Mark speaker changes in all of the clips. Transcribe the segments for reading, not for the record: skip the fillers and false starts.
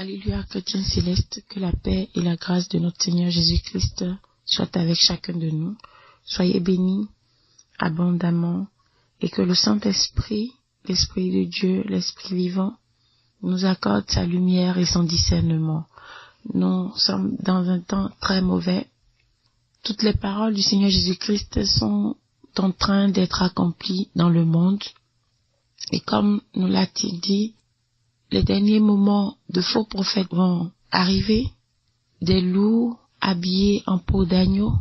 Speaker 1: Alléluia, chrétiens célestes, que la paix et la grâce de notre Seigneur Jésus-Christ soient avec chacun de nous. Soyez bénis abondamment et que le Saint-Esprit, l'Esprit de Dieu, l'Esprit vivant, nous accorde sa lumière et son discernement. Nous sommes dans un temps très mauvais. Toutes les paroles du Seigneur Jésus-Christ sont en train d'être accomplies dans le monde. Et comme nous l'a-t-il dit, les derniers moments de faux prophètes vont arriver, des loups habillés en peau d'agneau.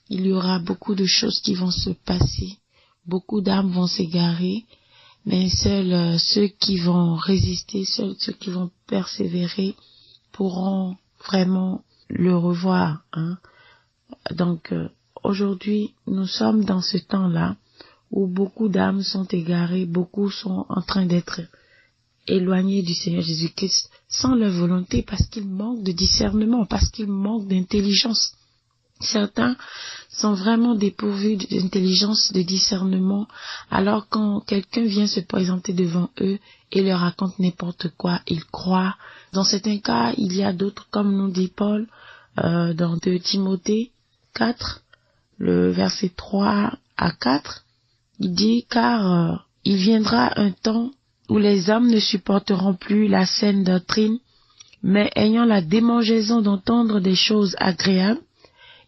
Speaker 1: Il y aura beaucoup de choses qui vont se passer, beaucoup d'âmes vont s'égarer, mais seuls ceux qui vont résister, seuls ceux qui vont persévérer pourront vraiment le revoir. Donc aujourd'hui, nous sommes dans ce temps-là où beaucoup d'âmes sont égarées, beaucoup sont en train d'être éloignés du Seigneur Jésus-Christ sans leur volonté parce qu'ils manquent de discernement, parce qu'ils manquent d'intelligence. Certains sont vraiment dépourvus d'intelligence, de discernement, alors quand quelqu'un vient se présenter devant eux et leur raconte n'importe quoi, ils croient. Dans certains cas, il y a d'autres, comme nous dit Paul dans 2 Timothée 4, le verset 3 à 4, il dit « Car il viendra un temps où les hommes ne supporteront plus la saine doctrine, mais ayant la démangeaison d'entendre des choses agréables,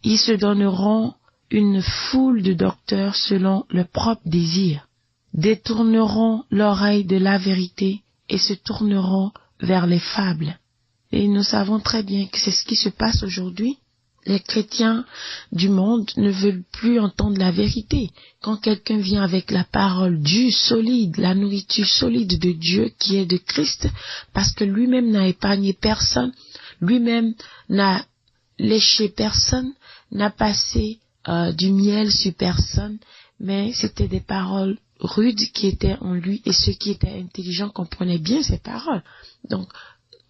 Speaker 1: ils se donneront une foule de docteurs selon leur propre désir, détourneront l'oreille de la vérité et se tourneront vers les fables. » Et nous savons très bien que c'est ce qui se passe aujourd'hui. Les chrétiens du monde ne veulent plus entendre la vérité. Quand quelqu'un vient avec la parole dure, solide, la nourriture solide de Dieu qui est de Christ, parce que lui-même n'a épargné personne, lui-même n'a léché personne, n'a passé du miel sur personne, mais c'était des paroles rudes qui étaient en lui et ceux qui étaient intelligents comprenaient bien ces paroles. Donc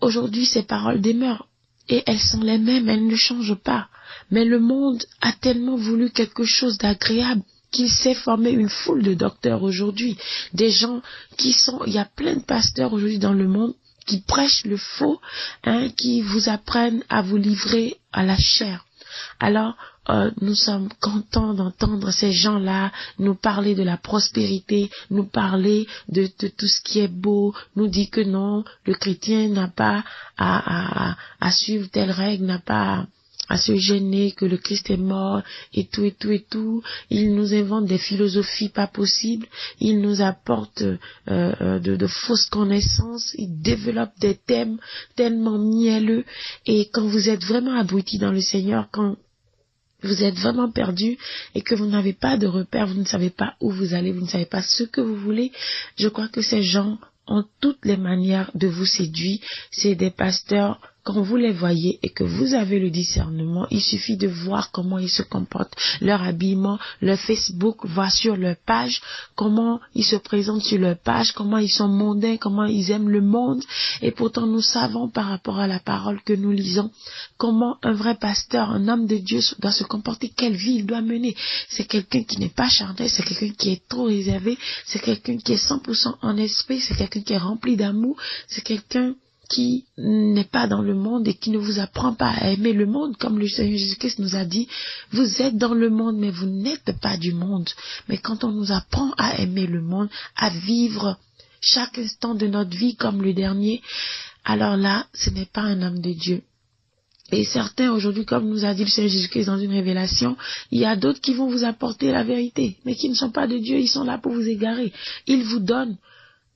Speaker 1: aujourd'hui ces paroles demeurent. Et elles sont les mêmes, elles ne changent pas. Mais le monde a tellement voulu quelque chose d'agréable qu'il s'est formé une foule de docteurs aujourd'hui. Des gens il y a plein de pasteurs aujourd'hui dans le monde qui prêchent le faux, qui vous apprennent à vous livrer à la chair. Alors, nous sommes contents d'entendre ces gens-là nous parler de la prospérité, nous parler de tout ce qui est beau, nous dire que non, le chrétien n'a pas à suivre telle règle, n'a pas à se gêner, que le Christ est mort, et tout, et tout, et tout. Ils nous inventent des philosophies pas possibles, ils nous apportent de fausses connaissances, ils développent des thèmes tellement mielleux, et quand vous êtes vraiment abrutis dans le Seigneur, quand vous êtes vraiment perdu et que vous n'avez pas de repère, vous ne savez pas où vous allez, vous ne savez pas ce que vous voulez, je crois que ces gens ont toutes les manières de vous séduire. C'est des pasteurs, quand vous les voyez et que vous avez le discernement, il suffit de voir comment ils se comportent, leur habillement, leur Facebook, voir sur leur page, comment ils se présentent sur leur page, comment ils sont mondains, comment ils aiment le monde. Et pourtant nous savons par rapport à la parole que nous lisons, comment un vrai pasteur, un homme de Dieu doit se comporter, quelle vie il doit mener. C'est quelqu'un qui n'est pas charnel, c'est quelqu'un qui est trop réservé, c'est quelqu'un qui est 100% en esprit, c'est quelqu'un qui est rempli d'amour, c'est quelqu'un qui n'est pas dans le monde et qui ne vous apprend pas à aimer le monde, comme le Seigneur Jésus-Christ nous a dit, vous êtes dans le monde, mais vous n'êtes pas du monde. Mais quand on nous apprend à aimer le monde, à vivre chaque instant de notre vie comme le dernier, alors là, ce n'est pas un homme de Dieu. Et certains aujourd'hui, comme nous a dit le Seigneur Jésus-Christ dans une révélation, il y a d'autres qui vont vous apporter la vérité, mais qui ne sont pas de Dieu, ils sont là pour vous égarer. Ils vous donnent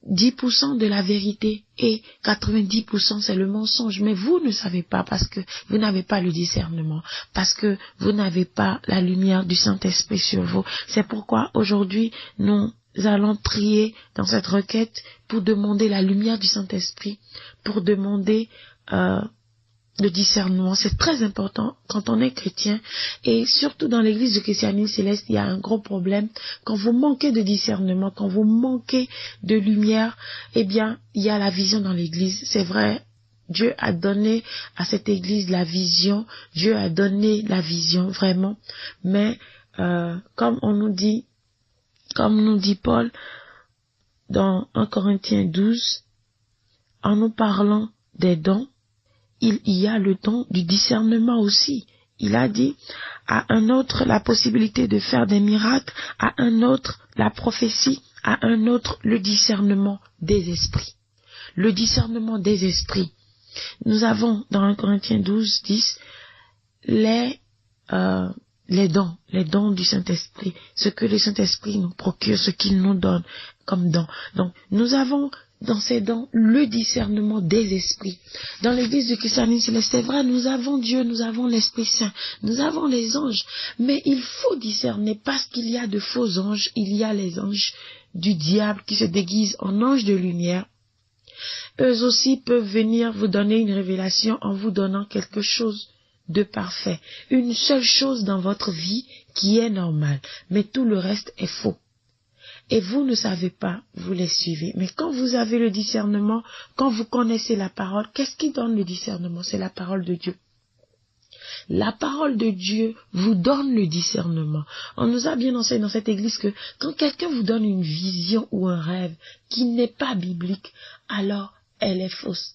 Speaker 1: 10% de la vérité et 90% c'est le mensonge. Mais vous ne savez pas parce que vous n'avez pas le discernement, parce que vous n'avez pas la lumière du Saint-Esprit sur vous. C'est pourquoi aujourd'hui nous allons prier dans cette requête pour demander la lumière du Saint-Esprit, pour demander le discernement. C'est très important quand on est chrétien et surtout dans l'église du christianisme céleste, il y a un gros problème. Quand vous manquez de discernement, quand vous manquez de lumière, eh bien, il y a la vision dans l'église. C'est vrai, Dieu a donné à cette église la vision, Dieu a donné la vision vraiment, mais comme nous dit Paul dans 1 Corinthiens 12, en nous parlant des dons, il y a le don du discernement aussi. Il a dit à un autre la possibilité de faire des miracles, à un autre la prophétie, à un autre le discernement des esprits. Le discernement des esprits. Nous avons dans 1 Corinthiens 12, 10 les dons du Saint-Esprit, ce que le Saint-Esprit nous procure, ce qu'il nous donne comme don. Donc nous avons dans ces dons le discernement des esprits. Dans l'église du christianisme céleste, c'est vrai, nous avons Dieu, nous avons l'Esprit Saint, nous avons les anges, mais il faut discerner parce qu'il y a de faux anges, il y a les anges du diable qui se déguisent en anges de lumière. Eux aussi peuvent venir vous donner une révélation en vous donnant quelque chose de parfait, une seule chose dans votre vie qui est normale, mais tout le reste est faux. Et vous ne savez pas, vous les suivez. Mais quand vous avez le discernement, quand vous connaissez la parole, qu'est-ce qui donne le discernement? C'est la parole de Dieu. La parole de Dieu vous donne le discernement. On nous a bien enseigné dans cette église que quand quelqu'un vous donne une vision ou un rêve qui n'est pas biblique, alors elle est fausse.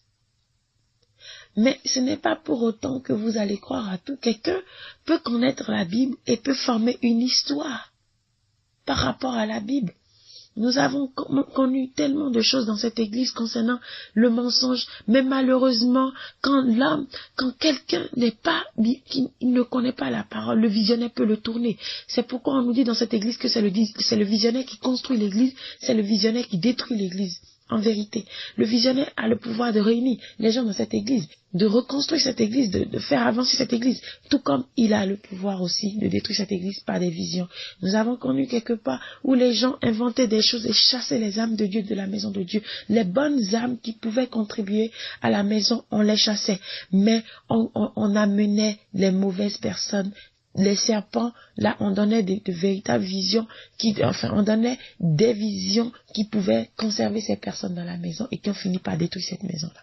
Speaker 1: Mais ce n'est pas pour autant que vous allez croire à tout. Quelqu'un peut connaître la Bible et peut former une histoire par rapport à la Bible. Nous avons connu tellement de choses dans cette église concernant le mensonge, mais malheureusement, quand quelqu'un qui ne connaît pas la parole, le visionnaire peut le tourner. C'est pourquoi on nous dit dans cette église que c'est le visionnaire qui construit l'église, c'est le visionnaire qui détruit l'église. En vérité, le visionnaire a le pouvoir de réunir les gens dans cette église, de reconstruire cette église, de faire avancer cette église, tout comme il a le pouvoir aussi de détruire cette église par des visions. Nous avons connu quelque part où les gens inventaient des choses et chassaient les âmes de Dieu de la maison de Dieu. Les bonnes âmes qui pouvaient contribuer à la maison, on les chassait, mais on amenait les mauvaises personnes. Les serpents, là, on donnait de véritables visions, on donnait des visions qui pouvaient conserver ces personnes dans la maison et qui ont fini par détruire cette maison-là.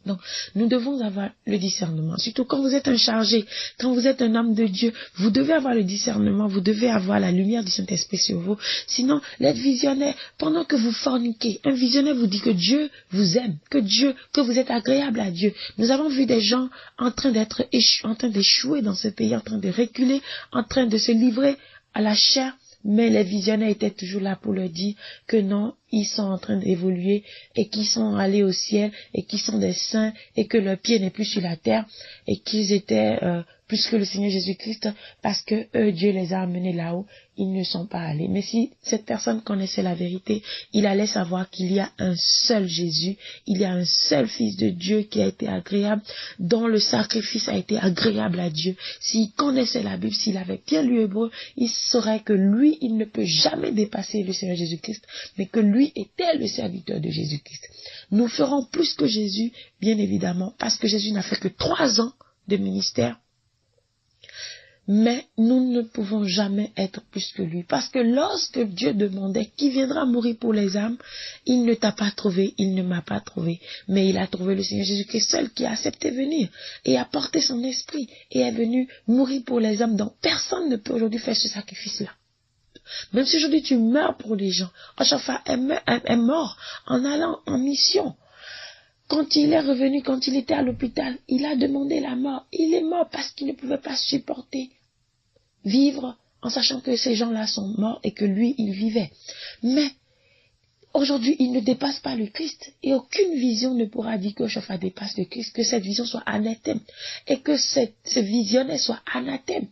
Speaker 1: Donc, nous devons avoir le discernement. Surtout quand vous êtes un chargé, quand vous êtes un homme de Dieu, vous devez avoir le discernement, vous devez avoir la lumière du Saint-Esprit sur vous. Sinon, l'être visionnaire, pendant que vous forniquez, un visionnaire vous dit que Dieu vous aime, que vous êtes agréable à Dieu. Nous avons vu des gens en train d'échouer dans ce pays, en train de reculer, en train de se livrer à la chair. Mais les visionnaires étaient toujours là pour leur dire que non, ils sont en train d'évoluer et qu'ils sont allés au ciel et qu'ils sont des saints et que leur pied n'est plus sur la terre et qu'ils étaient plus que le Seigneur Jésus-Christ parce que eux, Dieu les a amenés là-haut, ils ne sont pas allés. Mais si cette personne connaissait la vérité, il allait savoir qu'il y a un seul Jésus, il y a un seul Fils de Dieu qui a été agréable, dont le sacrifice a été agréable à Dieu. S'il connaissait la Bible, s'il avait bien lu Hébreu, il saurait que lui, il ne peut jamais dépasser le Seigneur Jésus-Christ, mais que lui était le serviteur de Jésus-Christ. Nous ferons plus que Jésus, bien évidemment, parce que Jésus n'a fait que 3 ans de ministère. Mais nous ne pouvons jamais être plus que lui. Parce que lorsque Dieu demandait qui viendra mourir pour les âmes, il ne t'a pas trouvé, il ne m'a pas trouvé. Mais il a trouvé le Seigneur Jésus-Christ seul qui a accepté venir et a porté son esprit et est venu mourir pour les âmes. Donc personne ne peut aujourd'hui faire ce sacrifice-là. Même si aujourd'hui tu meurs pour les gens, Oshofa est mort en allant en mission. Quand il est revenu, quand il était à l'hôpital, il a demandé la mort. Il est mort parce qu'il ne pouvait pas supporter vivre en sachant que ces gens-là sont morts et que lui, il vivait. Mais aujourd'hui, il ne dépasse pas le Christ et aucune vision ne pourra dire que Oshofa dépasse le Christ, que cette vision soit anathème et que ce visionnaire soit anathème.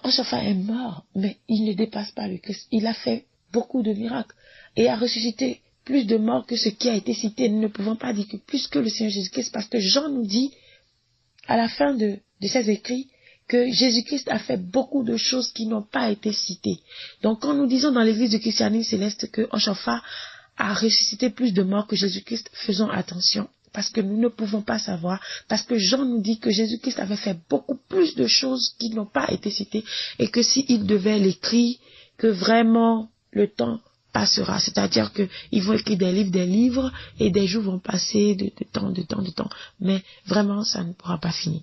Speaker 1: Oshofa est mort, mais il ne dépasse pas le Christ. Il a fait beaucoup de miracles et a ressuscité plus de morts que ce qui a été cité. Nous ne pouvons pas dire que plus que le Seigneur Jésus-Christ, parce que Jean nous dit, à la fin de ses écrits, que Jésus-Christ a fait beaucoup de choses qui n'ont pas été citées. Donc quand nous disons dans l'église du christianisme céleste que Oshofa a ressuscité plus de morts que Jésus-Christ, faisons attention. Parce que nous ne pouvons pas savoir, parce que Jean nous dit que Jésus-Christ avait fait beaucoup plus de choses qui n'ont pas été citées, et que s'il devait l'écrire, que vraiment le temps passera. C'est-à-dire qu'ils vont écrire des livres, et des jours vont passer de temps, mais vraiment ça ne pourra pas finir.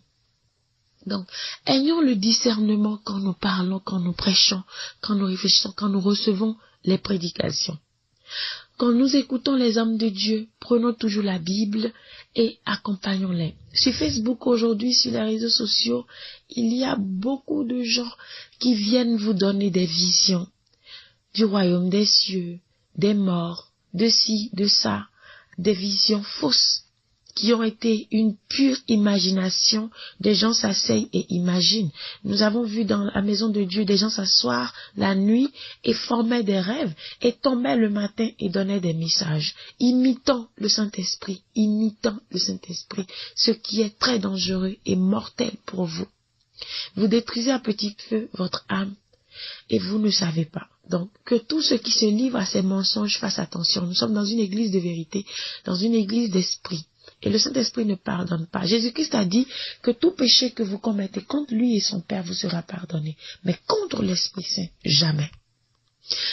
Speaker 1: Donc, ayons le discernement quand nous parlons, quand nous prêchons, quand nous réfléchissons, quand nous recevons les prédications. quand nous écoutons les hommes de Dieu, prenons toujours la Bible et accompagnons-les. Sur Facebook aujourd'hui, sur les réseaux sociaux, il y a beaucoup de gens qui viennent vous donner des visions du royaume des cieux, des morts, de ci, de ça, des visions fausses qui ont été une pure imagination. Des gens s'asseyent et imaginent. Nous avons vu dans la maison de Dieu des gens s'asseoir la nuit et formaient des rêves et tombaient le matin et donnaient des messages, imitant le Saint-Esprit, ce qui est très dangereux et mortel pour vous. Vous détruisez à petit feu votre âme et vous ne savez pas. Donc, que tous ceux qui se livrent à ces mensonges fassent attention. Nous sommes dans une église de vérité, dans une église d'esprit. Et le Saint-Esprit ne pardonne pas. Jésus-Christ a dit que tout péché que vous commettez contre lui et son Père vous sera pardonné. Mais contre l'Esprit Saint, jamais.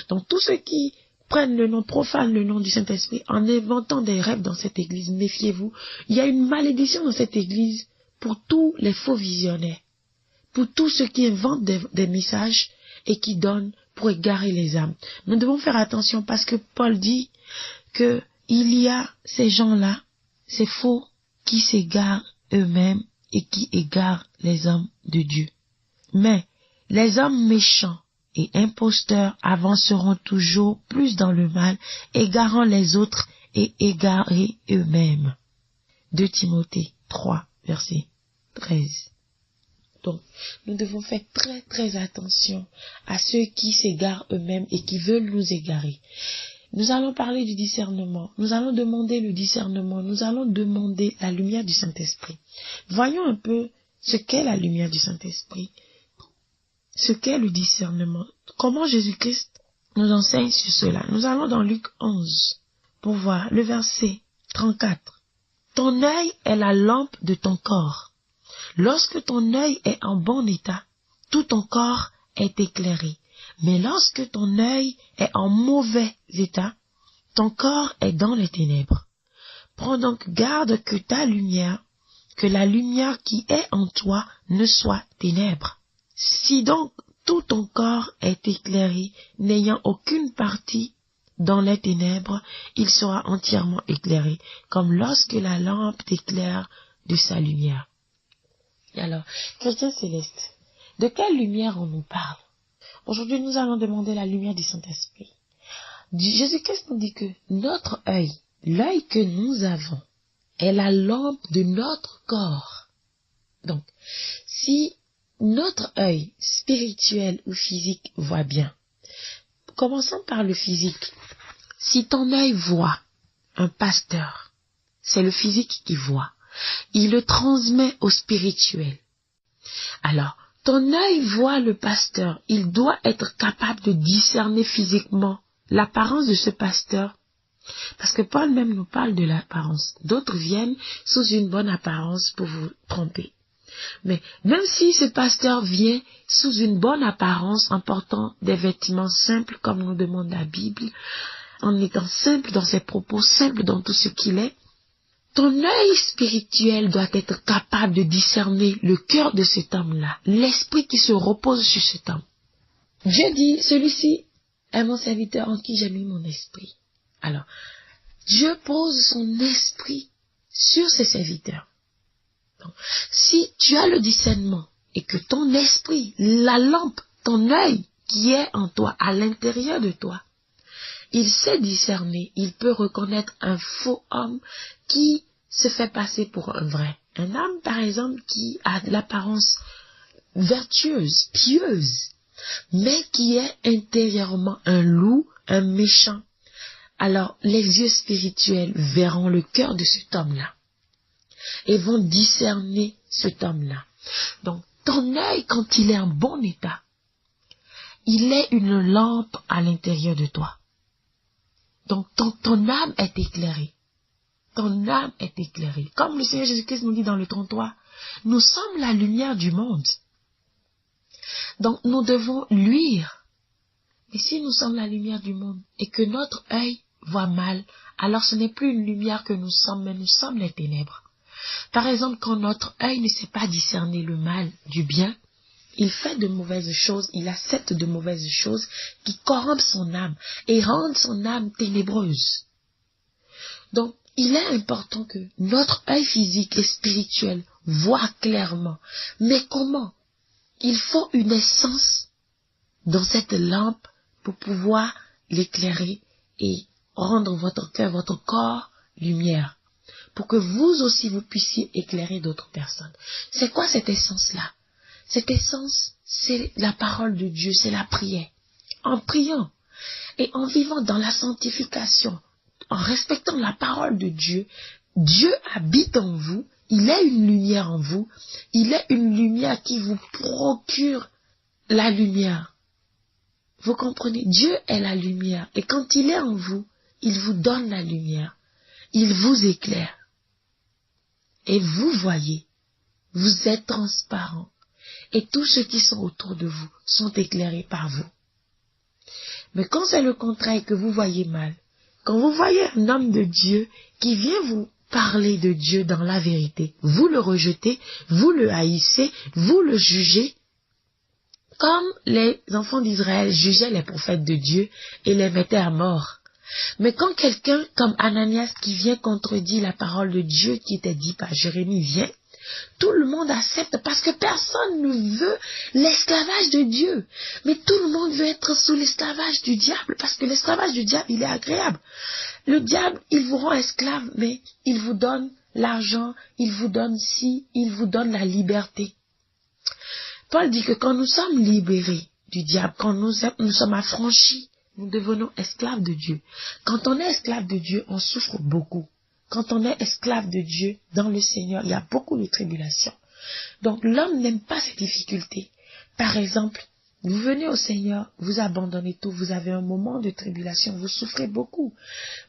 Speaker 1: Donc, tous ceux qui prennent le nom, profanent le nom du Saint-Esprit en inventant des rêves dans cette église, méfiez-vous. Il y a une malédiction dans cette église pour tous les faux visionnaires, pour tous ceux qui inventent des messages et qui donnent pour égarer les âmes. Nous devons faire attention parce que Paul dit que il y a ces gens-là, ces faux, qui s'égarent eux-mêmes et qui égarent les hommes de Dieu. Mais les hommes méchants et imposteurs avanceront toujours plus dans le mal, égarant les autres et égarés eux-mêmes. 2 Timothée 3, verset 13. Donc, nous devons faire très très attention à ceux qui s'égarent eux-mêmes et qui veulent nous égarer. Nous allons parler du discernement. Nous allons demander le discernement. Nous allons demander la lumière du Saint-Esprit. Voyons un peu ce qu'est la lumière du Saint-Esprit. Ce qu'est le discernement. Comment Jésus-Christ nous enseigne sur cela. Nous allons dans Luc 11 pour voir le verset 34. Ton œil est la lampe de ton corps. Lorsque ton œil est en bon état, tout ton corps est éclairé. Mais lorsque ton œil est en mauvais état, ton corps est dans les ténèbres. Prends donc garde que que la lumière qui est en toi ne soit ténèbres. Si donc tout ton corps est éclairé, n'ayant aucune partie dans les ténèbres, il sera entièrement éclairé, comme lorsque la lampe t'éclaire de sa lumière. Et alors, chrétien céleste, de quelle lumière on nous parle? Aujourd'hui, nous allons demander la lumière du Saint-Esprit. Jésus-Christ nous dit que notre œil, l'œil que nous avons, est la lampe de notre corps. Donc, si notre œil spirituel ou physique voit bien, commençons par le physique. Si ton œil voit un pasteur, c'est le physique qui voit. Il le transmet au spirituel. Alors, ton œil voit le pasteur, il doit être capable de discerner physiquement l'apparence de ce pasteur. Parce que Paul même nous parle de l'apparence. D'autres viennent sous une bonne apparence pour vous tromper. Mais même si ce pasteur vient sous une bonne apparence en portant des vêtements simples comme nous demande la Bible, en étant simple dans ses propos, simple dans tout ce qu'il est, ton œil spirituel doit être capable de discerner le cœur de cet homme-là, l'esprit qui se repose sur cet homme. Dieu dit, celui-ci est mon serviteur en qui j'ai mis mon esprit. Alors, Dieu pose son esprit sur ses serviteurs. Donc, si tu as le discernement et que ton esprit, la lampe, ton œil qui est en toi, à l'intérieur de toi, il sait discerner, il peut reconnaître un faux homme qui se fait passer pour un vrai. Un homme, par exemple, qui a l'apparence vertueuse, pieuse, mais qui est intérieurement un loup, un méchant. Alors, les yeux spirituels verront le cœur de cet homme-là et vont discerner cet homme-là. Donc, ton œil, quand il est en bon état, il est une lampe à l'intérieur de toi. Donc, ton âme est éclairée. Ton âme est éclairée. Comme le Seigneur Jésus-Christ nous dit dans le 33, nous sommes la lumière du monde. Donc, nous devons luire. Et si nous sommes la lumière du monde et que notre œil voit mal, alors ce n'est plus une lumière que nous sommes, mais nous sommes les ténèbres. Par exemple, quand notre œil ne sait pas discerner le mal du bien, il fait de mauvaises choses, il accepte de mauvaises choses qui corrompent son âme et rendent son âme ténébreuse. Donc, il est important que notre œil physique et spirituel voit clairement. Mais comment? Il faut une essence dans cette lampe pour pouvoir l'éclairer et rendre votre cœur, votre corps lumière. Pour que vous aussi vous puissiez éclairer d'autres personnes. C'est quoi cette essence-là? Cette essence, c'est la parole de Dieu, c'est la prière. En priant et en vivant dans la sanctification, en respectant la parole de Dieu, Dieu habite en vous, il est une lumière en vous, il est une lumière qui vous procure la lumière. Vous comprenez? Dieu est la lumière et quand il est en vous, il vous donne la lumière, il vous éclaire. Et vous voyez, vous êtes transparent et tous ceux qui sont autour de vous sont éclairés par vous. Mais quand c'est le contraire que vous voyez mal, quand vous voyez un homme de Dieu qui vient vous parler de Dieu dans la vérité, vous le rejetez, vous le haïssez, vous le jugez, comme les enfants d'Israël jugeaient les prophètes de Dieu et les mettaient à mort. Mais quand quelqu'un comme Ananias qui vient contredire la parole de Dieu qui était dit par Jérémie vient, tout le monde accepte parce que personne ne veut l'esclavage de Dieu. Mais tout le monde veut être sous l'esclavage du diable parce que l'esclavage du diable, il est agréable. Le diable, il vous rend esclave, mais il vous donne l'argent, il vous donne il vous donne la liberté. Paul dit que quand nous sommes libérés du diable, quand nous sommes affranchis, nous devenons esclaves de Dieu. Quand on est esclave de Dieu, on souffre beaucoup. Quand on est esclave de Dieu dans le Seigneur, il y a beaucoup de tribulations. Donc l'homme n'aime pas ces difficultés. Par exemple, vous venez au Seigneur, vous abandonnez tout, vous avez un moment de tribulation, vous souffrez beaucoup.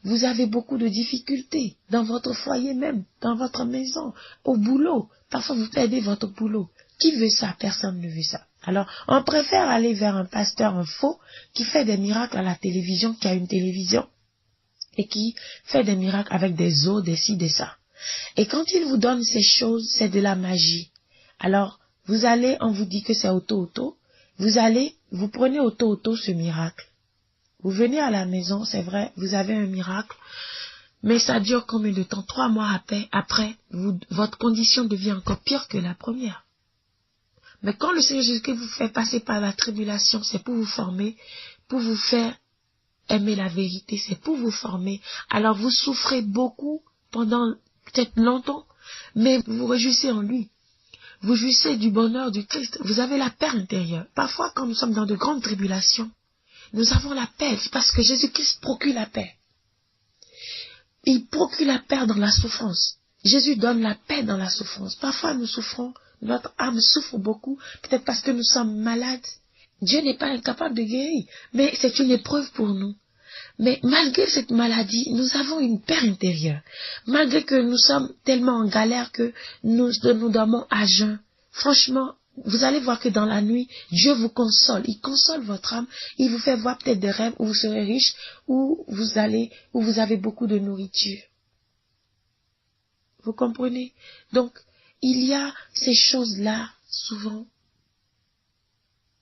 Speaker 1: Vous avez beaucoup de difficultés dans votre foyer même, dans votre maison, au boulot. Parfois vous perdez votre boulot. Qui veut ça? Personne ne veut ça. Alors, on préfère aller vers un pasteur, un faux, qui fait des miracles à la télévision, qui a une télévision, et qui fait des miracles avec des os, des ci, des ça. Et quand il vous donne ces choses, c'est de la magie. Alors, vous allez, on vous dit que c'est auto, vous prenez auto ce miracle. Vous venez à la maison, c'est vrai, vous avez un miracle, mais ça dure combien de temps? 3 mois après, votre condition devient encore pire que la première. Mais quand le Seigneur Jésus-Christ vous fait passer par la tribulation, c'est pour vous former, pour vous faire aimer la vérité, c'est pour vous former. Alors vous souffrez beaucoup pendant peut-être longtemps, mais vous vous réjouissez en lui. Vous jouissez du bonheur du Christ. Vous avez la paix intérieure. Parfois, quand nous sommes dans de grandes tribulations, nous avons la paix. C'est parce que Jésus-Christ procure la paix. Il procure la paix dans la souffrance. Jésus donne la paix dans la souffrance. Parfois, nous souffrons. Notre âme souffre beaucoup, peut-être parce que nous sommes malades. Dieu n'est pas incapable de guérir, mais c'est une épreuve pour nous. Mais malgré cette maladie, nous avons une paix intérieure. Malgré que nous sommes tellement en galère que nous dormons à jeun. Franchement, vous allez voir que dans la nuit, Dieu vous console. Il console votre âme. Il vous fait voir peut-être des rêves où vous serez riche, où vous avez beaucoup de nourriture. Vous comprenez? Donc, il y a ces choses-là, souvent,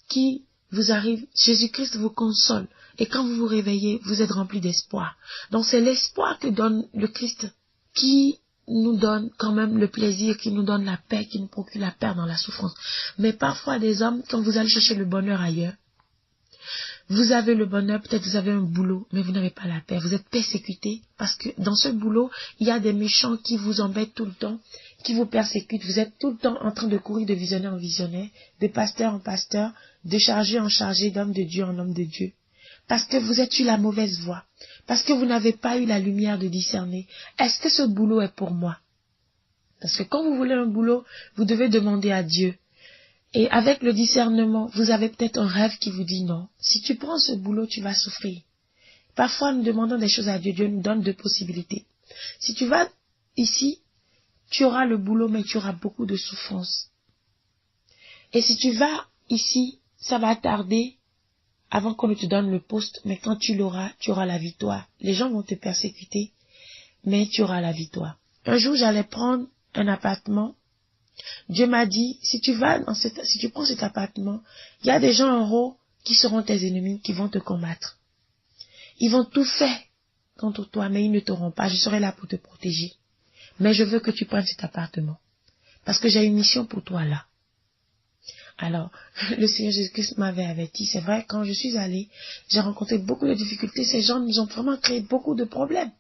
Speaker 1: qui vous arrivent. Jésus-Christ vous console. Et quand vous vous réveillez, vous êtes rempli d'espoir. Donc c'est l'espoir que donne le Christ qui nous donne quand même le plaisir, qui nous donne la paix, qui nous procure la paix dans la souffrance. Mais parfois des hommes, quand vous allez chercher le bonheur ailleurs, vous avez le bonheur, peut-être vous avez un boulot, mais vous n'avez pas la paix. Vous êtes persécuté parce que dans ce boulot, il y a des méchants qui vous embêtent tout le temps, qui vous persécutent. Vous êtes tout le temps en train de courir de visionnaire en visionnaire, de pasteur en pasteur, de chargé en chargé, d'homme de Dieu en homme de Dieu. Parce que vous êtes sur la mauvaise voie. Parce que vous n'avez pas eu la lumière de discerner. Est-ce que ce boulot est pour moi? Parce que quand vous voulez un boulot, vous devez demander à Dieu. Et avec le discernement, vous avez peut-être un rêve qui vous dit non. Si tu prends ce boulot, tu vas souffrir. Parfois, nous demandons des choses à Dieu. Dieu nous donne 2 possibilités. Si tu vas ici, tu auras le boulot, mais tu auras beaucoup de souffrance. Et si tu vas ici, ça va tarder avant qu'on ne te donne le poste, mais quand tu l'auras, tu auras la victoire. Les gens vont te persécuter, mais tu auras la victoire. Un jour, j'allais prendre un appartement Dieu m'a dit, si tu prends cet appartement, il y a des gens en haut qui seront tes ennemis, qui vont te combattre. Ils vont tout faire contre toi, mais ils ne t'auront pas. Je serai là pour te protéger. Mais je veux que tu prennes cet appartement. Parce que j'ai une mission pour toi là. Alors, le Seigneur Jésus-Christ m'avait averti. C'est vrai, quand je suis allée, j'ai rencontré beaucoup de difficultés. Ces gens nous ont vraiment créé beaucoup de problèmes.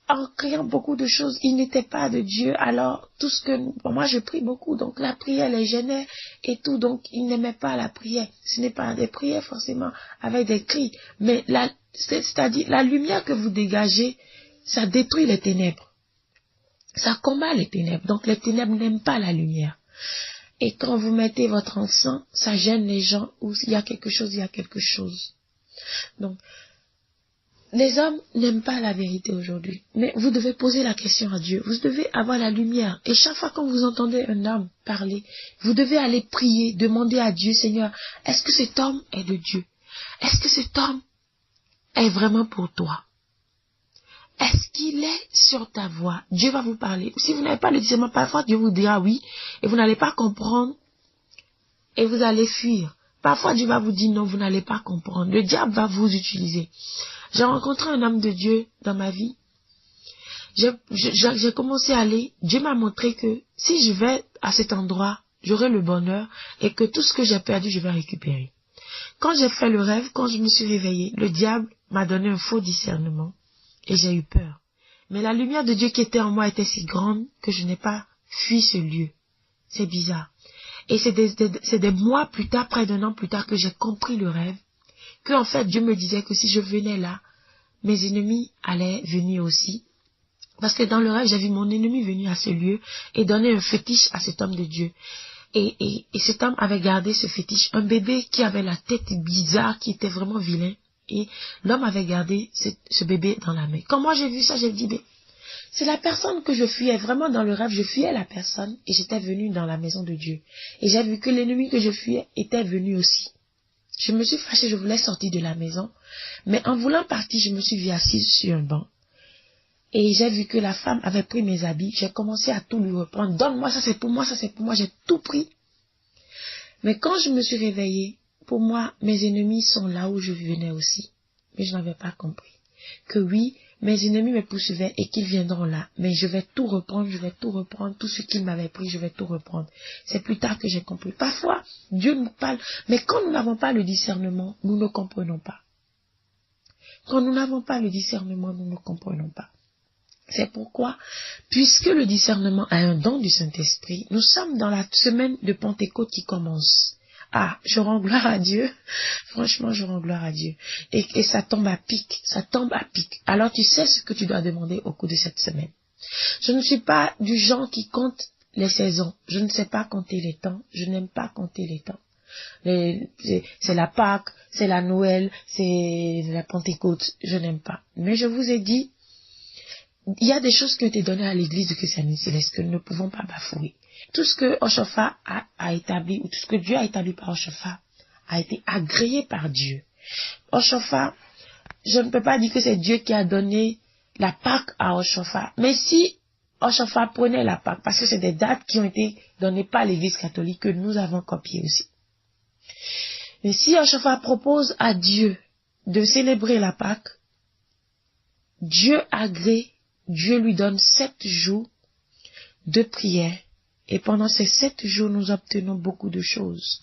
Speaker 1: En créant beaucoup de choses, ils n'étaient pas de Dieu. Alors, tout ce que moi, je prie beaucoup. Donc, la prière les gênait et tout. Donc, ils n'aimaient pas la prière. Ce n'est pas des prières forcément avec des cris. Mais c'est-à-dire, la lumière que vous dégagez, ça détruit les ténèbres. Ça combat les ténèbres. Donc, les ténèbres n'aiment pas la lumière. Et quand vous mettez votre encens, ça gêne les gens où il y a quelque chose, il y a quelque chose. Donc, les hommes n'aiment pas la vérité aujourd'hui. Mais vous devez poser la question à Dieu. Vous devez avoir la lumière. Et chaque fois quand vous entendez un homme parler, vous devez aller prier, demander à Dieu, Seigneur, est-ce que cet homme est de Dieu? Est-ce que cet homme est vraiment pour toi? Est-ce qu'il est sur ta voie? Dieu va vous parler. Si vous n'avez pas le discernement, parfois Dieu vous dira oui, et vous n'allez pas comprendre, et vous allez fuir. Parfois Dieu va vous dire non, vous n'allez pas comprendre. Le diable va vous utiliser. J'ai rencontré un homme de Dieu dans ma vie. J'ai commencé à aller. Dieu m'a montré que si je vais à cet endroit, j'aurai le bonheur et que tout ce que j'ai perdu, je vais récupérer. Quand j'ai fait le rêve, quand je me suis réveillée, le diable m'a donné un faux discernement et j'ai eu peur. Mais la lumière de Dieu qui était en moi était si grande que je n'ai pas fui ce lieu. C'est bizarre. Et c'est des mois plus tard, près d'un an plus tard, que j'ai compris le rêve. Que en fait, Dieu me disait que si je venais là, mes ennemis allaient venir aussi. Parce que dans le rêve, j'ai vu mon ennemi venir à ce lieu et donner un fétiche à cet homme de Dieu. Et cet homme avait gardé ce fétiche, un bébé qui avait la tête bizarre, qui était vraiment vilain. Et l'homme avait gardé ce bébé dans la main. Quand moi j'ai vu ça, j'ai dit, c'est la personne que je fuyais. Vraiment dans le rêve, je fuyais la personne et j'étais venue dans la maison de Dieu. Et j'ai vu que l'ennemi que je fuyais était venu aussi. Je me suis fâchée, je voulais sortir de la maison. Mais en voulant partir, je me suis vue assise sur un banc. Et j'ai vu que la femme avait pris mes habits. J'ai commencé à tout lui reprendre. Donne-moi, ça c'est pour moi, ça c'est pour moi. J'ai tout pris. Mais quand je me suis réveillée, pour moi, mes ennemis sont là où je venais aussi. Mais je n'avais pas compris. Que oui, mes ennemis me poursuivaient et qu'ils viendront là. Mais je vais tout reprendre, je vais tout reprendre. Tout ce qu'ils m'avaient pris, je vais tout reprendre. C'est plus tard que j'ai compris. Parfois, Dieu nous parle. Mais quand nous n'avons pas le discernement, nous ne comprenons pas. Quand nous n'avons pas le discernement, nous ne comprenons pas. C'est pourquoi, puisque le discernement a un don du Saint-Esprit, nous sommes dans la semaine de Pentecôte qui commence. Ah, je rends gloire à Dieu. Franchement, je rends gloire à Dieu. Et ça tombe à pic. Ça tombe à pic. Alors tu sais ce que tu dois demander au cours de cette semaine. Je ne suis pas du genre qui compte les saisons. Je ne sais pas compter les temps. Je n'aime pas compter les temps. C'est la Pâque, c'est la Noël, c'est la Pentecôte. Je n'aime pas. Mais je vous ai dit, il y a des choses qui ont été données à l'église de Christianité Céleste que nous ne pouvons pas bafouer. Tout ce que Oshofa a établi, ou tout ce que Dieu a établi par Oshofa, a été agréé par Dieu. Oshofa, je ne peux pas dire que c'est Dieu qui a donné la Pâque à Oshofa. Mais si Oshofa prenait la Pâque, parce que c'est des dates qui ont été données par l'église catholique que nous avons copiées aussi. Mais si Oshofa propose à Dieu de célébrer la Pâque, Dieu agrée. Dieu lui donne 7 jours de prière. Et pendant ces 7 jours, nous obtenons beaucoup de choses.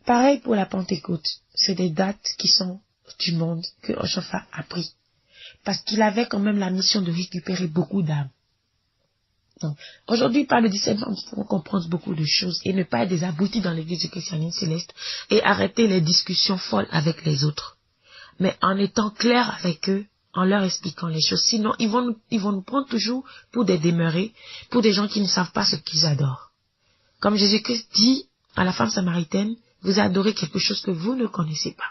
Speaker 1: Pareil pour la Pentecôte. C'est des dates qui sont du monde que Oshofa a pris. Parce qu'il avait quand même la mission de récupérer beaucoup d'âmes. Donc, aujourd'hui, par le discernement, nous pouvons comprendre beaucoup de choses et ne pas être des abrutis dans l'église du christianisme céleste et arrêter les discussions folles avec les autres. Mais en étant clair avec eux, en leur expliquant les choses. Sinon, ils vont nous prendre toujours pour des demeurés, pour des gens qui ne savent pas ce qu'ils adorent. Comme Jésus-Christ dit à la femme samaritaine, vous adorez quelque chose que vous ne connaissez pas.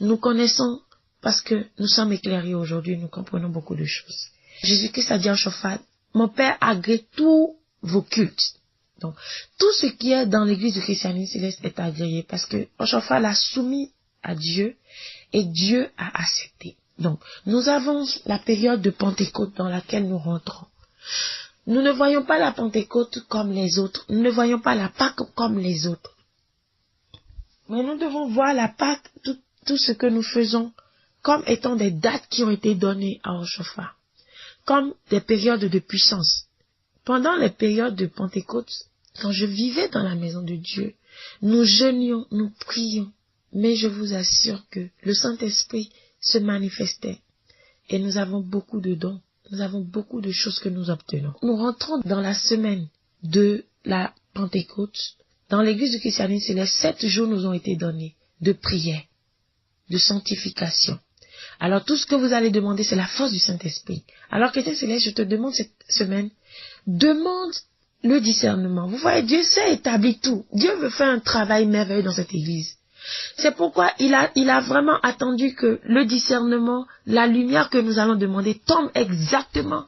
Speaker 1: Nous connaissons parce que nous sommes éclairés aujourd'hui, nous comprenons beaucoup de choses. Jésus-Christ a dit en Shofar, mon Père agrée tous vos cultes. Donc, tout ce qui est dans l'église du christianisme céleste est agréé parce que Shofar l'a soumis à Dieu et Dieu a accepté. Donc, nous avons la période de Pentecôte dans laquelle nous rentrons. Nous ne voyons pas la Pentecôte comme les autres. Nous ne voyons pas la Pâque comme les autres. Mais nous devons voir la Pâque, tout ce que nous faisons, comme étant des dates qui ont été données à Oshofa, comme des périodes de puissance. Pendant les périodes de Pentecôte, quand je vivais dans la maison de Dieu, nous jeûnions, nous prions, mais je vous assure que le Saint-Esprit se manifestait et nous avons beaucoup de dons, nous avons beaucoup de choses que nous obtenons. Nous rentrons dans la semaine de la Pentecôte. Dans l'église du christianisme céleste, 7 jours nous ont été donnés de prière, de sanctification. Alors tout ce que vous allez demander, c'est la force du Saint-Esprit. Alors chrétien céleste, je te demande cette semaine, demande le discernement. Vous voyez, Dieu sait établir tout. Dieu veut faire un travail merveilleux dans cette église. C'est pourquoi il a vraiment attendu que le discernement, la lumière que nous allons demander tombe exactement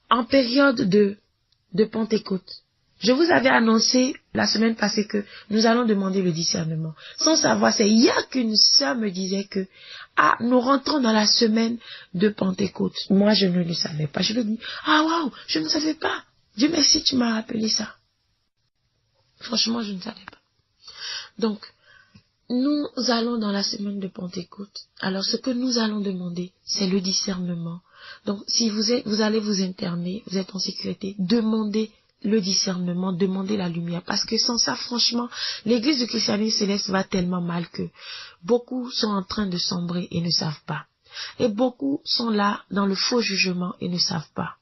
Speaker 1: en période de Pentecôte. Je vous avais annoncé la semaine passée que nous allons demander le discernement. Sans savoir, c'est hier qu'une sœur me disait que nous rentrons dans la semaine de Pentecôte. Moi, je ne le savais pas. Je lui ai dit, waouh, je ne savais pas. Dieu merci, tu m'as rappelé ça. Franchement, je ne savais pas. Donc, nous allons dans la semaine de Pentecôte. Alors, ce que nous allons demander, c'est le discernement. Donc, si vous allez vous interner, vous êtes en sécurité, demandez le discernement, demandez la lumière. Parce que sans ça, franchement, l'église du christianisme céleste va tellement mal que beaucoup sont en train de sombrer et ne savent pas. Et beaucoup sont là dans le faux jugement et ne savent pas.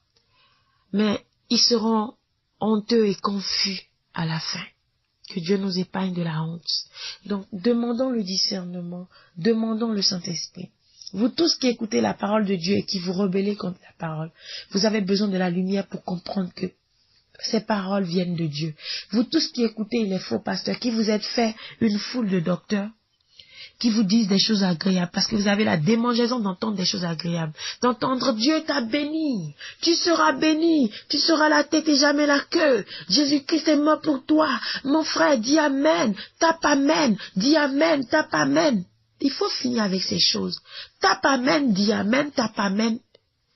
Speaker 1: Mais ils seront honteux et confus à la fin. Que Dieu nous épargne de la honte. Donc, demandons le discernement, demandons le Saint-Esprit. Vous tous qui écoutez la parole de Dieu et qui vous rebellez contre la parole, vous avez besoin de la lumière pour comprendre que ces paroles viennent de Dieu. Vous tous qui écoutez les faux pasteurs, qui vous êtes fait une foule de docteurs, qui vous disent des choses agréables, parce que vous avez la démangeaison d'entendre des choses agréables, d'entendre Dieu t'a béni, tu seras la tête et jamais la queue, Jésus-Christ est mort pour toi, mon frère, dis amen, tape amen, dis amen, tape amen. Il faut finir avec ces choses. Tape amen, dis amen, tape amen.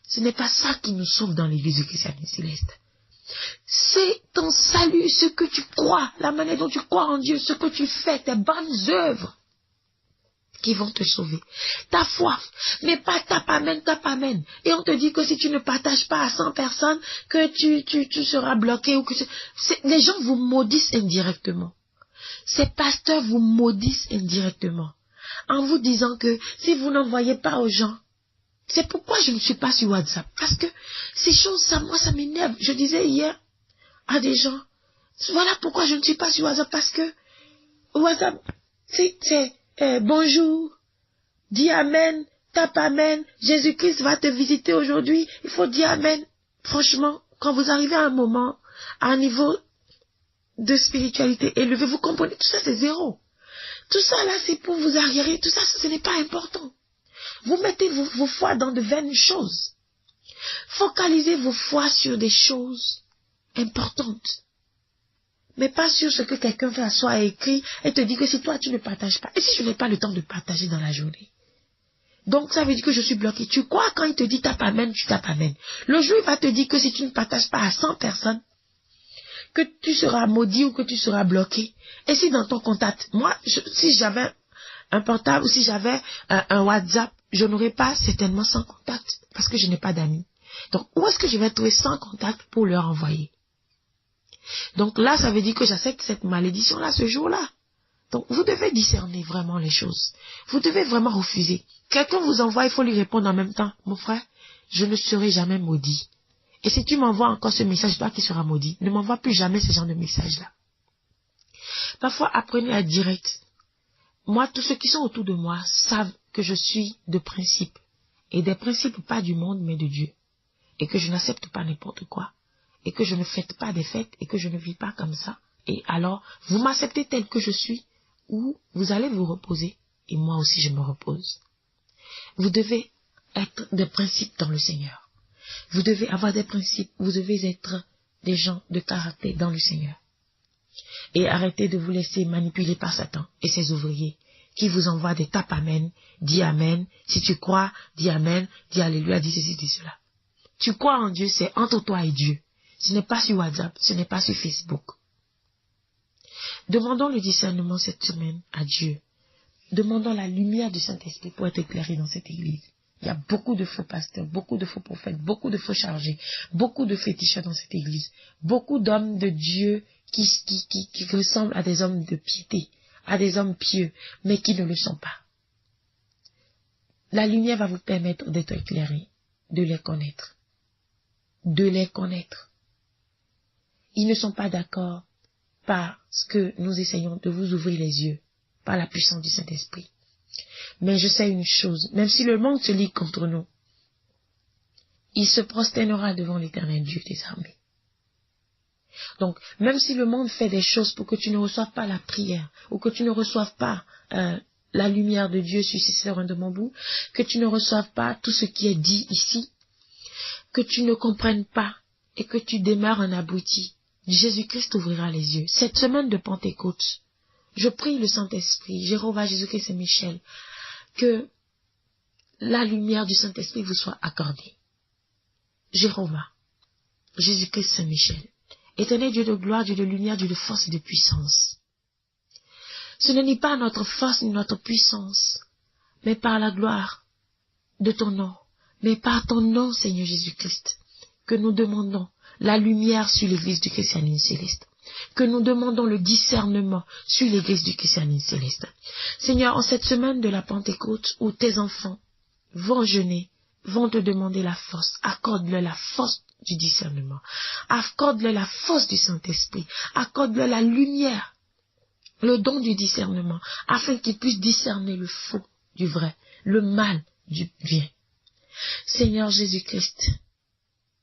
Speaker 1: Ce n'est pas ça qui nous sauve dans l'église du christianisme céleste. C'est ton salut, ce que tu crois, la manière dont tu crois en Dieu, ce que tu fais, tes bonnes œuvres qui vont te sauver. Ta foi, mais pas tape amen. Et on te dit que si tu ne partages pas à 100 personnes, que tu seras bloqué. Ou que les gens vous maudissent indirectement. Ces pasteurs vous maudissent indirectement. En vous disant que si vous n'envoyez pas aux gens, c'est pourquoi je ne suis pas sur WhatsApp. Parce que ces choses, moi, ça m'énerve. Je disais hier à des gens, voilà pourquoi je ne suis pas sur WhatsApp. Parce que WhatsApp, c'est bonjour, dis amen, tape amen, Jésus-Christ va te visiter aujourd'hui. Il faut dire amen. Franchement, quand vous arrivez à un moment, à un niveau de spiritualité élevé, vous comprenez, tout ça c'est zéro. Tout ça là, c'est pour vous arriérer. Tout ça, ce n'est pas important. Vous mettez vos foi dans de vaines choses. Focalisez vos foi sur des choses importantes. Mais pas sur ce que quelqu'un fait à soi et écrit et te dit que si toi tu ne partages pas. Et si je n'ai pas le temps de partager dans la journée? Donc ça veut dire que je suis bloqué. Tu crois quand il te dit tape amen, tu tapes amen. Le jour il va te dire que si tu ne partages pas à 100 personnes, que tu seras maudit ou que tu seras bloqué. Et si dans ton contact, moi, si j'avais un portable ou si j'avais un WhatsApp, je n'aurais pas certainement 100 contacts parce que je n'ai pas d'amis. Donc, où est-ce que je vais trouver 100 contacts pour leur envoyer? Donc là, ça veut dire que j'accepte cette malédiction-là ce jour-là. Donc, vous devez discerner vraiment les choses. Vous devez vraiment refuser. Quelqu'un vous envoie, il faut lui répondre en même temps. Mon frère, je ne serai jamais maudit. Et si tu m'envoies encore ce message, toi qui seras maudit, ne m'envoie plus jamais ce genre de message-là. Parfois, apprenez à direct. Moi, tous ceux qui sont autour de moi savent que je suis de principe. Et des principes pas du monde, mais de Dieu. Et que je n'accepte pas n'importe quoi. Et que je ne fête pas des fêtes. Et que je ne vis pas comme ça. Et alors, vous m'acceptez tel que je suis. Ou vous allez vous reposer. Et moi aussi, je me repose. Vous devez être des principes dans le Seigneur. Vous devez avoir des principes. Vous devez être des gens de caractère dans le Seigneur. Et arrêtez de vous laisser manipuler par Satan et ses ouvriers qui vous envoient des tapes amen, dis amen. Si tu crois, dis amen, dis alléluia, dis ceci, dis cela. Tu crois en Dieu, c'est entre toi et Dieu. Ce n'est pas sur WhatsApp, ce n'est pas sur Facebook. Demandons le discernement cette semaine à Dieu. Demandons la lumière du Saint-Esprit pour être éclairé dans cette église. Il y a beaucoup de faux pasteurs, beaucoup de faux prophètes, beaucoup de faux chargés, beaucoup de féticheurs dans cette église. Beaucoup d'hommes de Dieu qui ressemblent à des hommes de piété, à des hommes pieux, mais qui ne le sont pas. La lumière va vous permettre d'être éclairé, de les connaître. De les connaître. Ils ne sont pas d'accord parce que nous essayons de vous ouvrir les yeux par la puissance du Saint-Esprit. Mais je sais une chose, même si le monde se lie contre nous, il se prosternera devant l'Éternel Dieu des armées. Donc, même si le monde fait des choses pour que tu ne reçoives pas la prière, ou que tu ne reçoives pas la lumière de Dieu sur ces sœurs de mon bout, que tu ne reçoives pas tout ce qui est dit ici, que tu ne comprennes pas et que tu demeures un abruti, Jésus-Christ ouvrira les yeux. Cette semaine de Pentecôte, je prie le Saint-Esprit, Jéhovah, Jésus-Christ et Michel, que la lumière du Saint-Esprit vous soit accordée. Jéhovah, Jésus-Christ, Saint-Michel, Éternel Dieu de gloire, Dieu de lumière, Dieu de force et de puissance. Ce n'est ni par notre force ni notre puissance, mais par la gloire de ton nom, mais par ton nom, Seigneur Jésus-Christ, que nous demandons la lumière sur l'église du christianisme céleste, que nous demandons le discernement sur l'église du christianisme céleste. Seigneur, en cette semaine de la Pentecôte, où tes enfants vont jeûner, vont te demander la force, accorde-leur la force du discernement, accorde-leur la force du Saint-Esprit, accorde-leur la lumière, le don du discernement, afin qu'ils puissent discerner le faux du vrai, le mal du bien. Seigneur Jésus-Christ,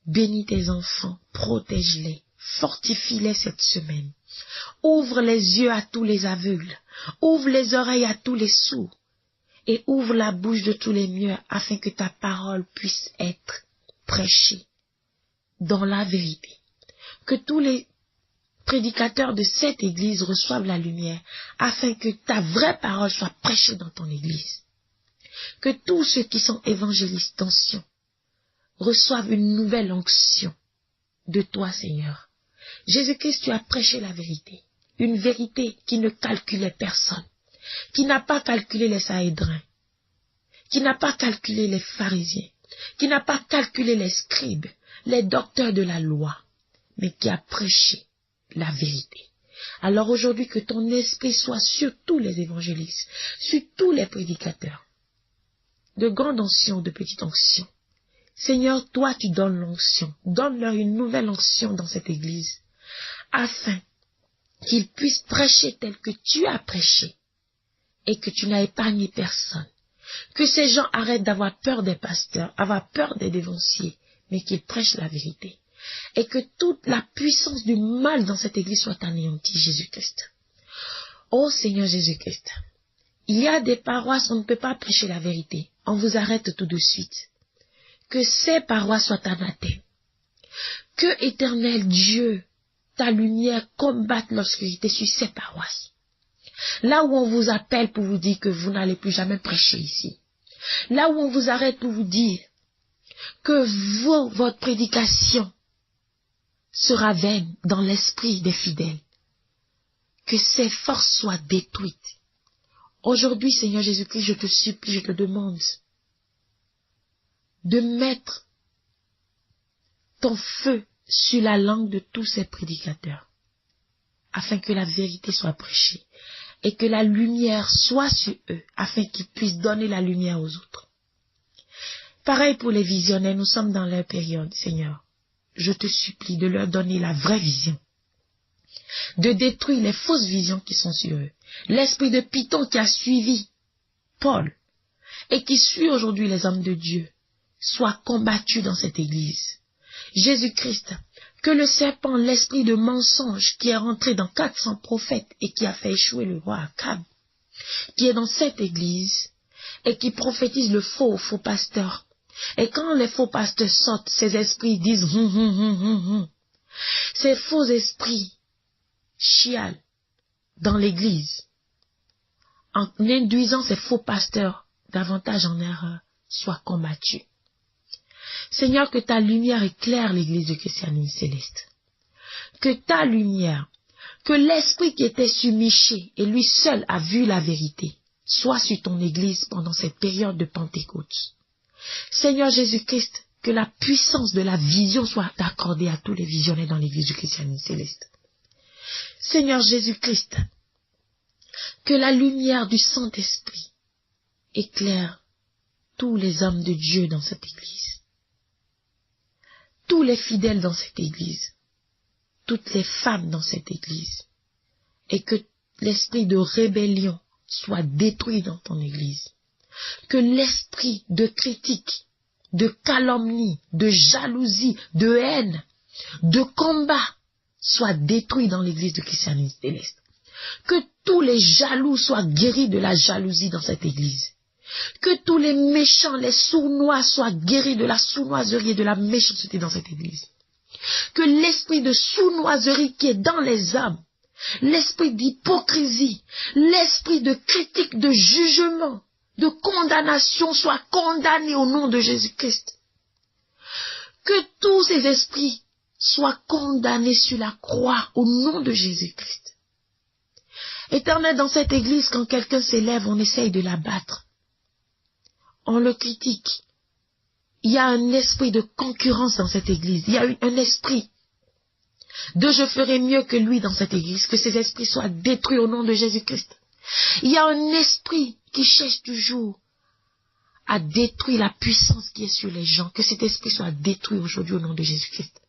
Speaker 1: bénis tes enfants, protège-les, fortifie-les cette semaine. Ouvre les yeux à tous les aveugles, ouvre les oreilles à tous les sourds, et ouvre la bouche de tous les muets, afin que ta parole puisse être prêchée dans la vérité. Que tous les prédicateurs de cette église reçoivent la lumière, afin que ta vraie parole soit prêchée dans ton église. Que tous ceux qui sont évangélistes d'anciens reçoivent une nouvelle onction de toi, Seigneur. Jésus-Christ, tu as prêché la vérité, une vérité qui ne calculait personne, qui n'a pas calculé les Sahédrins, qui n'a pas calculé les pharisiens, qui n'a pas calculé les scribes, les docteurs de la loi, mais qui a prêché la vérité. Alors aujourd'hui, que ton esprit soit sur tous les évangélistes, sur tous les prédicateurs, de grande onction, de petite onction. Seigneur, toi tu donnes l'onction, donne-leur une nouvelle onction dans cette église, afin qu'ils puissent prêcher tel que tu as prêché, et que tu n'as épargné personne. Que ces gens arrêtent d'avoir peur des pasteurs, avoir peur des dévanciers, mais qu'ils prêchent la vérité. Et que toute la puissance du mal dans cette église soit anéantie, Jésus-Christ. Ô Seigneur Jésus-Christ, il y a des paroisses où on ne peut pas prêcher la vérité. On vous arrête tout de suite. Que ces paroisses soient anathèmes. Que, Éternel Dieu, ta lumière combatte l'obscurité sur ces paroisses. Là où on vous appelle pour vous dire que vous n'allez plus jamais prêcher ici. Là où on vous arrête pour vous dire que votre prédication sera vaine dans l'esprit des fidèles. Que ces forces soient détruites. Aujourd'hui, Seigneur Jésus-Christ, je te supplie, je te demande de mettre ton feu sur la langue de tous ces prédicateurs, afin que la vérité soit prêchée, et que la lumière soit sur eux, afin qu'ils puissent donner la lumière aux autres. Pareil pour les visionnaires, nous sommes dans leur période, Seigneur. Je te supplie de leur donner la vraie vision, de détruire les fausses visions qui sont sur eux. L'esprit de Python qui a suivi Paul, et qui suit aujourd'hui les hommes de Dieu, soit combattu dans cette église. Jésus-Christ, que le serpent, l'esprit de mensonge qui est rentré dans 400 prophètes et qui a fait échouer le roi Akab, qui est dans cette église et qui prophétise le faux pasteur. Et quand les faux pasteurs sortent, ces esprits disent Ces faux esprits chialent dans l'église en induisant ces faux pasteurs davantage en erreur, soient combattus. Seigneur, que ta lumière éclaire l'église de Christianité Céleste. Que ta lumière, que l'esprit qui était sur Michée et lui seul a vu la vérité, soit sur ton église pendant cette période de Pentecôte. Seigneur Jésus-Christ, que la puissance de la vision soit accordée à tous les visionnaires dans l'église du Christianisme Céleste. Seigneur Jésus-Christ, que la lumière du Saint-Esprit éclaire tous les hommes de Dieu dans cette église, tous les fidèles dans cette église, toutes les femmes dans cette église, et que l'esprit de rébellion soit détruit dans ton église, que l'esprit de critique, de calomnie, de jalousie, de haine, de combat soit détruit dans l'église de Christianisme Céleste, que tous les jaloux soient guéris de la jalousie dans cette église, que tous les méchants, les sournois soient guéris de la sournoiserie et de la méchanceté dans cette église, que l'esprit de sournoiserie qui est dans les âmes, l'esprit d'hypocrisie, l'esprit de critique, de jugement, de condamnation soit condamné au nom de Jésus-Christ. Que tous ces esprits soient condamnés sur la croix au nom de Jésus-Christ. Éternel, dans cette église, quand quelqu'un s'élève, on essaye de l'abattre. On le critique. Il y a un esprit de concurrence dans cette église. Il y a un esprit de je ferai mieux que lui dans cette église. Que ces esprits soient détruits au nom de Jésus-Christ. Il y a un esprit qui cherche toujours à détruire la puissance qui est sur les gens. Que cet esprit soit détruit aujourd'hui au nom de Jésus-Christ.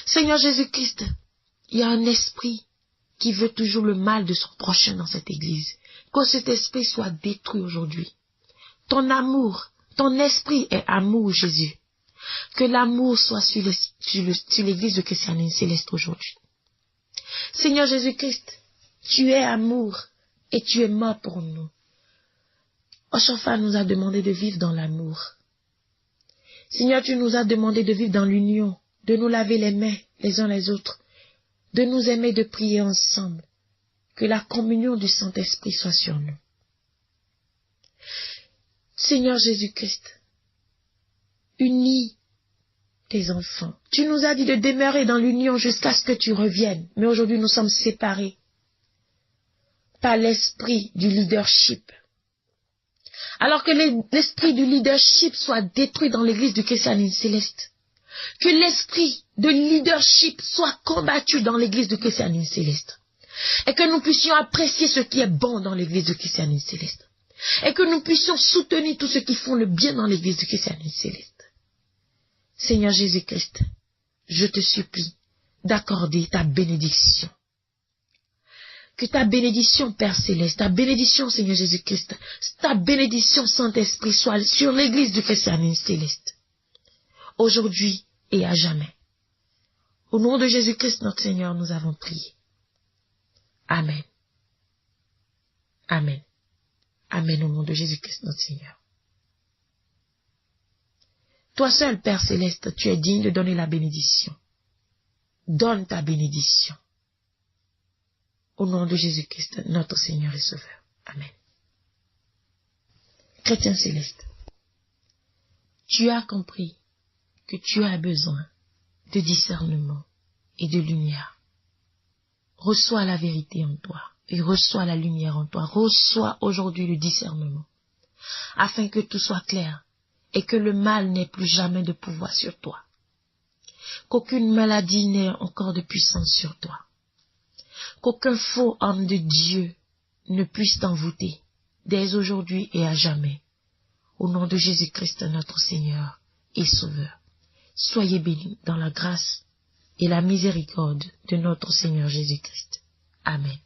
Speaker 1: Seigneur Jésus-Christ, il y a un esprit qui veut toujours le mal de son prochain dans cette église. Que cet esprit soit détruit aujourd'hui. Ton amour, ton esprit est amour, Jésus. Que l'amour soit sur l'église de Christianisme Céleste aujourd'hui. Seigneur Jésus-Christ, tu es amour et tu es mort pour nous. Oshaphat nous a demandé de vivre dans l'amour. Seigneur, tu nous as demandé de vivre dans l'union, de nous laver les mains les uns les autres, de nous aimer, de prier ensemble. Que la communion du Saint-Esprit soit sur nous. Seigneur Jésus-Christ, unis tes enfants. Tu nous as dit de demeurer dans l'union jusqu'à ce que tu reviennes. Mais aujourd'hui, nous sommes séparés par l'esprit du leadership. Alors que l'esprit du leadership soit détruit dans l'église du Christianisme Céleste. Que l'esprit de leadership soit combattu dans l'église du Christianisme Céleste. Et que nous puissions apprécier ce qui est bon dans l'église du Christianisme Céleste. Et que nous puissions soutenir tous ceux qui font le bien dans l'église du Christianisme Céleste. Seigneur Jésus-Christ, je te supplie d'accorder ta bénédiction. Que ta bénédiction, Père Céleste, ta bénédiction, Seigneur Jésus-Christ, ta bénédiction, Saint-Esprit, soit sur l'église du Christianisme Céleste. Aujourd'hui et à jamais. Au nom de Jésus-Christ, notre Seigneur, nous avons prié. Amen. Amen. Amen au nom de Jésus-Christ, notre Seigneur. Toi seul, Père Céleste, tu es digne de donner la bénédiction. Donne ta bénédiction. Au nom de Jésus-Christ, notre Seigneur et Sauveur. Amen. Chrétien céleste, tu as compris que tu as besoin de discernement et de lumière. Reçois la vérité en toi et reçois la lumière en toi. Reçois aujourd'hui le discernement afin que tout soit clair et que le mal n'ait plus jamais de pouvoir sur toi. Qu'aucune maladie n'ait encore de puissance sur toi. Qu'aucun faux homme de Dieu ne puisse t'envoûter dès aujourd'hui et à jamais. Au nom de Jésus-Christ, notre Seigneur et Sauveur. Soyez bénis dans la grâce et la miséricorde de notre Seigneur Jésus-Christ. Amen.